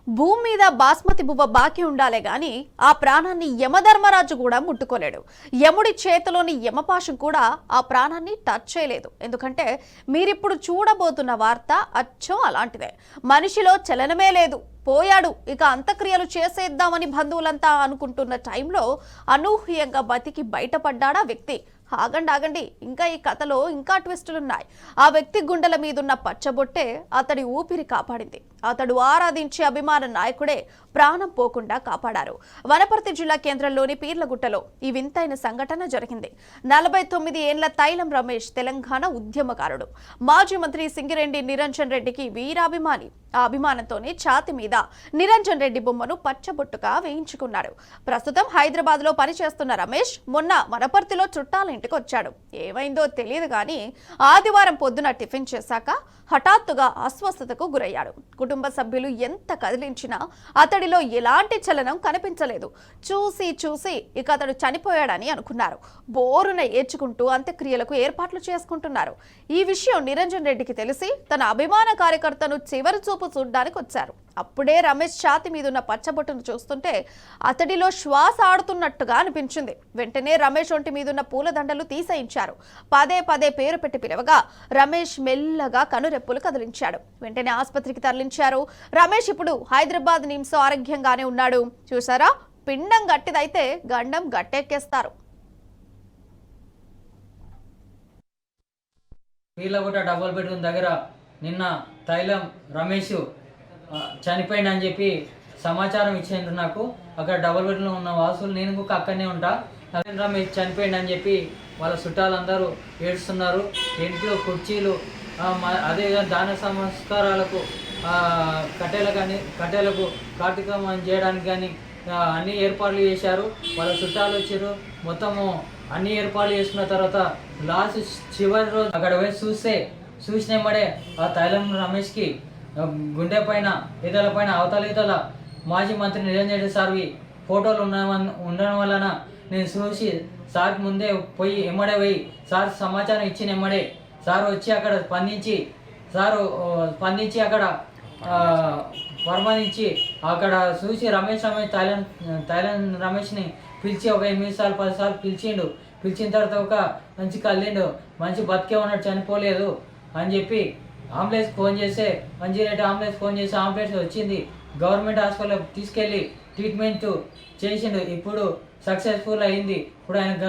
భూమి మీద బాస్మతి బువ్వ బాకీ ఉండాలే గాని ఆ ప్రాణాన్ని యమధర్మరాజు కూడా ముట్టుకోలేడు. యముడి చేతిలోని యమపాశం కూడా ఆ ప్రాణాన్ని టచ్ చేయలేదు. ఎందుకంటే మీరిప్పుడు చూడబోతున్న వార్త అచ్చం అలాంటిదే. మనిషిలో చలనమే లేదు, పోయాడు, ఇక అంత్యక్రియలు చేసేద్దామని బంధువులంతా అనుకుంటున్న టైంలో అనూహ్యంగా బతికి బయటపడ్డాడా వ్యక్తి. ఆగండి, ఇంకా ఈ కథలో ఇంకా ట్విస్టులున్నాయి. ఆ వ్యక్తి గుండెల మీదున్న పచ్చబొట్టే అతడి ఊపిరి కాపాడింది. అతడు ఆరాధించే అభిమాన నాయకుడే ప్రాణం పోకుండా కాపాడారు. వనపర్తి జిల్లా కేంద్రంలోని పీర్లగుట్టలో ఈ వింతైన సంఘటన జరిగింది. 49 ఏళ్ల తైలం రమేష్ తెలంగాణ ఉద్యమకారుడు. మాజీ మంత్రి సింగిరెడ్డి నిరంజన్ రెడ్డికి వీరాభిమాని. ఆ అభిమానంతోనే ఛాతి మీద నిరంజన్ రెడ్డి బొమ్మను పచ్చబొట్టుగా వేయించుకున్నాడు. ప్రస్తుతం హైదరాబాద్ లో పనిచేస్తున్న రమేష్ మొన్న వనపర్తిలో చుట్టాల ఇంటికి వచ్చాడు. ఏమైందో తెలియదు కానీ ఆదివారం పొద్దున టిఫిన్ చేశాక హఠాత్తుగా అస్వస్థతకు గురయ్యాడు. కుటుంబ సభ్యులు ఎంత కదిలించినా అతడిలో ఎలాంటి చలనం కనిపించలేదు. చూసి ఇక అతడు చనిపోయాడని అనుకున్నారు. బోరున ఏడ్చుకుంటూ అంత్యక్రియలకు ఏర్పాట్లు చేసుకుంటున్నారు. ఈ విషయం నిరంజన్ రెడ్డికి తెలిసి తన అభిమాన కార్యకర్తను చివరి చూపు చూడ్డానికి వచ్చారు. అప్పుడే రమేష్ ఛాతి మీదున్న పచ్చబొట్టును చూస్తుంటే అతడిలో శ్వాస ఆడుతున్నట్టుగా అనిపించింది. వెంటనే రమేష్ ఒంటి మీదున్న పూలదండలు తీసేయించారు. పదే పేరు పెట్టి పిలవగా రమేష్ మెల్లగా కనురెప్పులు కదిలించాడు. వెంటనే ఆసుపత్రికి తరలించారు. రమేష్ ఇప్పుడు హైదరాబాద్ నిమ్స్ ఆరోగ్యంగానే ఉన్నాడు. చూసారా, పిండం గట్టిదైతే గండం గట్టెక్కేస్తారు. పీర్లగుట్ట డబుల్ బెడ్రూమ్ దగ్గర నిన్న తైలం రమేష్ చనిపోయిందని చెప్పి సమాచారం ఇచ్చిండ్రు నాకు. అక్కడ డబుల్ బెడ్రూమ్లో ఉన్న వాసులు, నేను ఇంకొక అక్కడనే ఉంటా. రమేష్ చనిపోయిందని చెప్పి వాళ్ళ చుట్టాలందరూ ఏడుస్తున్నారు. ఇంట్లో కుర్చీలు, అదేవిధంగా దాన సంస్కారాలకు కట్టెలకు కార్తీకం చేయడానికి కానీ అన్ని ఏర్పాట్లు చేశారు. వాళ్ళ చుట్టాలు వచ్చారు. మొత్తము అన్ని ఏర్పాట్లు చేసుకున్న తర్వాత లాస్ట్ చివరి రోజు అక్కడ పోయి చూసినమ్మడే ఆ తైలం రమేష్కి గుండె పైన ఈతల పైన అవతల మాజీ మంత్రి నిరంజన్ రెడ్డి సార్వి ఫోటోలు ఉండడం వలన నేను చూసి సార్కి ముందే ఎమ్మడే పోయి సార్ సమాచారం ఇచ్చిన ఎమ్మడే సార్ వచ్చి అక్కడ స్పందించి అక్కడ పర్మనించి అక్కడ చూసి రమేష్ తైలం రమేష్ని పిలిచి ఒక 8 సార్లు 10 సార్లు పిలిచిన తర్వాత ఒక మంచి కళ్ళిండు, మంచి బతికే ఉన్నాడు, చనిపోలేదు అని చెప్పి అంబులెన్స్ ఫోన్ చేస్తే 108 అంబులెన్స్ ఫోన్ చేసి అంబులెన్స్ వచ్చింది. గవర్నమెంట్ హాస్పిటల్కి తీసుకెళ్ళి ట్రీట్మెంట్ చేసిండు. ఇప్పుడు సక్సెస్ఫుల్ అయింది. ఇప్పుడు ఆయన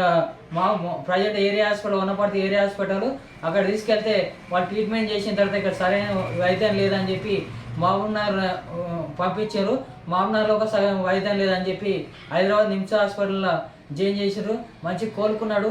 మా present area hospital, Wanaparthy area hospital, అక్కడ తీసుకెళ్తే వాళ్ళు ట్రీట్మెంట్ చేసిన తర్వాత ఇక్కడ సరైన వైద్యం లేదని చెప్పి మహబూబ్నగర్ పంపించారు. మహబూబ్నగర్లో ఒక సగం వైద్యం లేదని చెప్పి హైదరాబాద్ నిమ్స్ హాస్పిటల్లో జాయిన్ చేశారు. మంచి కోలుకున్నాడు.